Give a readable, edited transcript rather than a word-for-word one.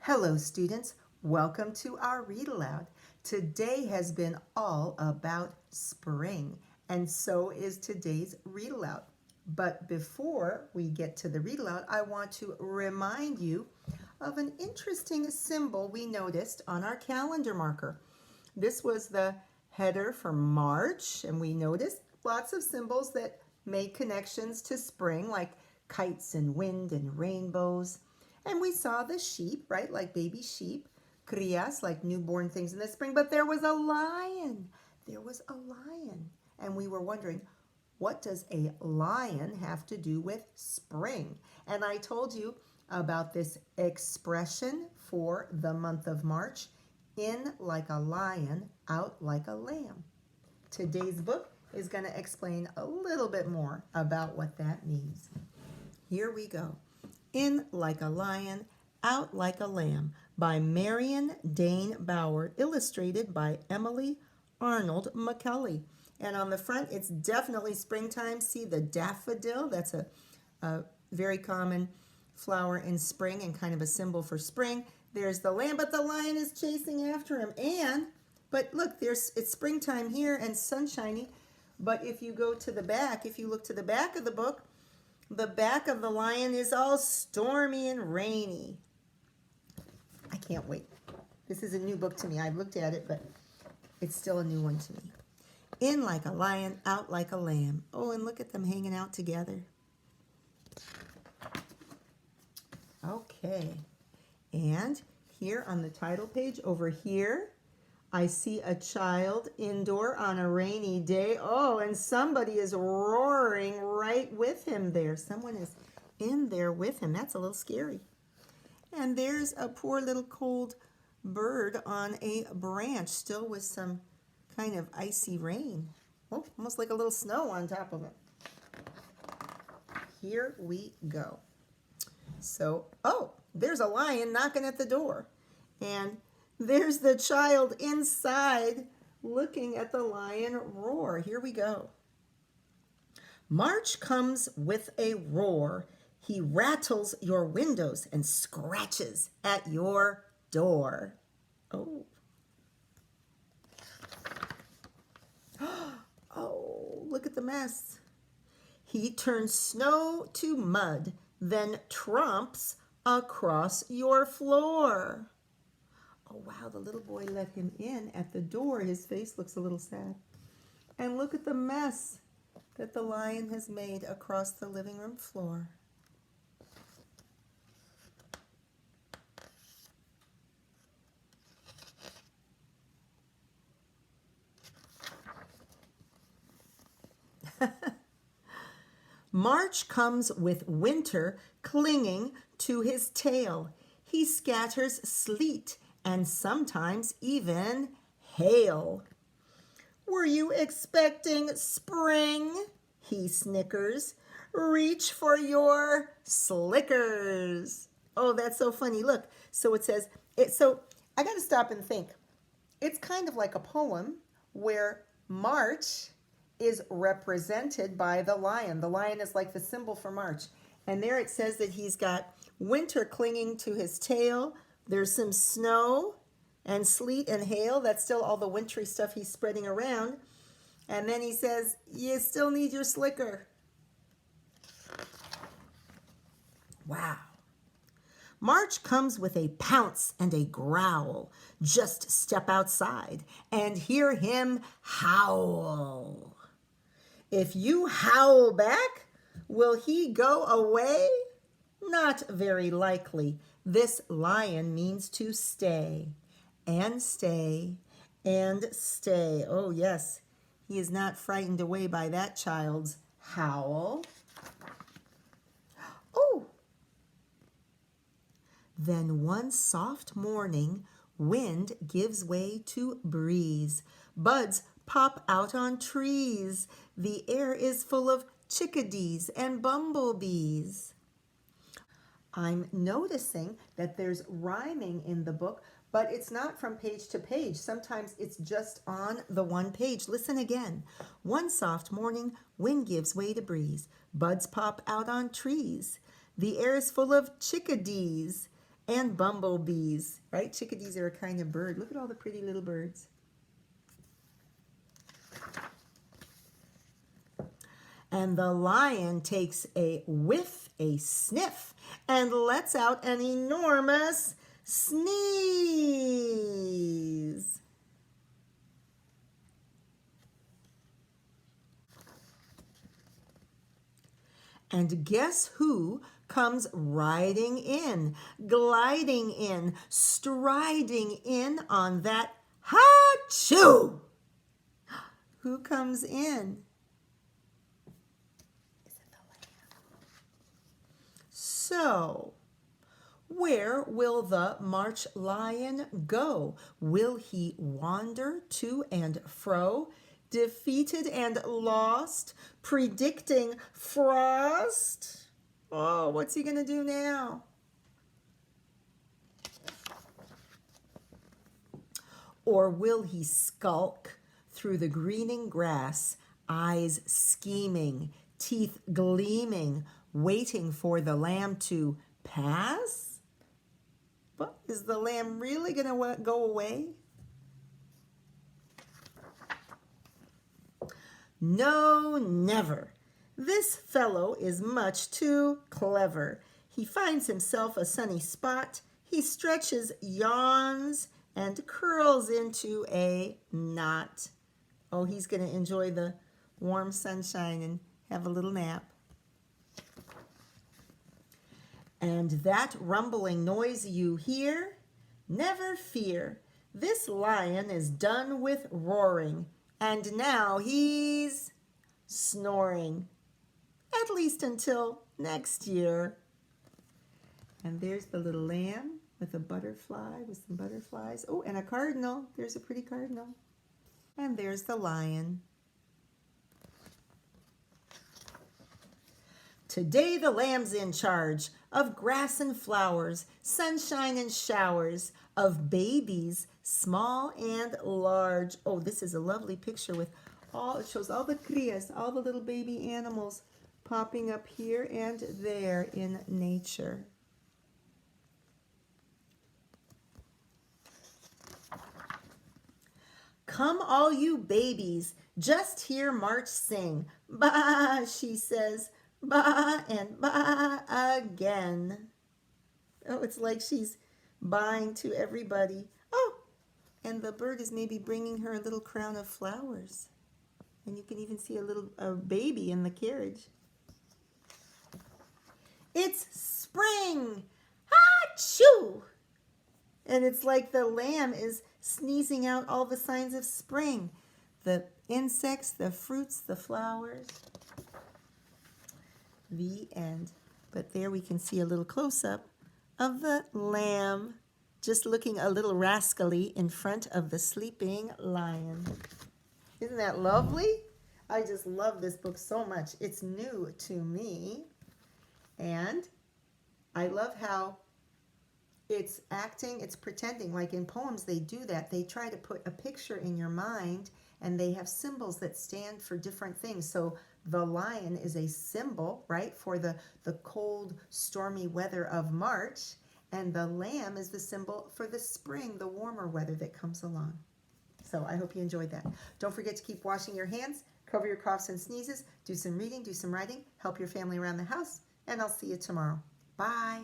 Hello, students. Welcome to our Read Aloud. Today has been all about spring, and so is today's Read Aloud. But before we get to the Read Aloud, I want to remind you of an interesting symbol we noticed on our calendar marker. This was the header for March, and we noticed lots of symbols that made connections to spring, like kites and wind and rainbows. And we saw the sheep, right, like baby sheep, crias, like newborn things in the spring. But there was a lion. There was a lion. And we were wondering, what does a lion have to do with spring? And I told you about this expression for the month of March: in like a lion, out like a lamb. Today's book is going to explain a little bit more about what that means. Here we go. In Like a Lion, Out Like a Lamb by Marion, Dane, Bauer, illustrated by Arnold, McCully. And on the front, it's definitely springtime. See the daffodil? That's a very common flower in spring and kind of a symbol for spring. There's the lamb, but the lion is chasing after him. But look, it's springtime here and sunshiny. But if you go to the back, if you look to the back of the book, the back of the lion is all stormy and rainy. I can't wait. This is a new book to me. I've looked at it, but it's still a new one to me. In like a lion, out like a lamb. Oh, and look at them hanging out together. Okay. And here on the title page over here, I see a child indoor on a rainy day. Oh, and somebody is roaring right with him there. Someone is in there with him. That's a little scary. And there's a poor little cold bird on a branch, still with some kind of icy rain. Oh, almost like a little snow on top of it. Here we go. So, oh, there's a lion knocking at the door. And there's the child inside looking at the lion roar. Here we go. March comes with a roar. He rattles your windows and scratches at your door. Oh. Oh, look at the mess. He turns snow to mud, then tromps across your floor. Oh, wow, the little boy let him in at the door. His face looks a little sad. And look at the mess that the lion has made across the living room floor. March comes with winter clinging to his tail. He scatters sleet and sometimes even hail. Were you expecting spring? He snickers. Reach for your slickers. Oh, that's so funny. Look, so it says, so I got to stop and think. It's kind of like a poem where March is represented by the lion. The lion is like the symbol for March. And there it says that he's got winter clinging to his tail. There's some snow and sleet and hail. That's still all the wintry stuff he's spreading around. And then he says, you still need your slicker. Wow. March comes with a pounce and a growl. Just step outside and hear him howl. If you howl back, will he go away? Not very likely. This lion means to stay and stay and stay. Oh, yes, he is not frightened away by that child's howl. Oh! Then one soft morning, wind gives way to breeze. Buds pop out on trees. The air is full of chickadees and bumblebees. I'm noticing that there's rhyming in the book, but it's not from page to page. Sometimes it's just on the one page. Listen again. One soft morning, wind gives way to breeze. Buds pop out on trees. The air is full of chickadees and bumblebees, right? Chickadees are a kind of bird. Look at all the pretty little birds. And the lion takes a whiff, a sniff, and lets out an enormous sneeze. And guess who comes riding in, gliding in, striding in on that ha-choo? Who comes in? So, where will the March lion go? Will he wander to and fro, defeated and lost, predicting frost? Oh, what's he going to do now? Or will he skulk through the greening grass, eyes scheming, teeth gleaming, waiting for the lamb to pass? But is the lamb really going to go away? No, never. This fellow is much too clever. He finds himself a sunny spot. He stretches, yawns, and curls into a knot. Oh, he's going to enjoy the warm sunshine and have a little nap. And that rumbling noise you hear, never fear. This lion is done with roaring, and now he's snoring. At least until next year. And there's the little lamb with a butterfly, with some butterflies. Oh, and a cardinal. There's a pretty cardinal. And there's the lion. Today the lamb's in charge of grass and flowers, sunshine and showers, of babies, small and large. Oh, this is a lovely picture with it shows all the crias, all the little baby animals popping up here and there in nature. Come all you babies, just hear March sing. Ba, she says, ba and ba again. Oh, it's like she's buying to everybody. Oh, and the bird is maybe bringing her a little crown of flowers. And you can even see a baby in the carriage. It's spring! Ha-choo! And it's like the lamb is sneezing out all the signs of spring. The insects, the fruits, the flowers. The end. But there we can see a little close-up of the lamb just looking a little rascally in front of the sleeping lion. Isn't that lovely? I just love this book so much. It's new to me. And I love how it's acting, it's pretending. Like in poems, they do that. They try to put a picture in your mind, and they have symbols that stand for different things. So the lion is a symbol, right, for the cold, stormy weather of March. And the lamb is the symbol for the spring, the warmer weather that comes along. So I hope you enjoyed that. Don't forget to keep washing your hands, cover your coughs and sneezes, do some reading, do some writing, help your family around the house, and I'll see you tomorrow. Bye.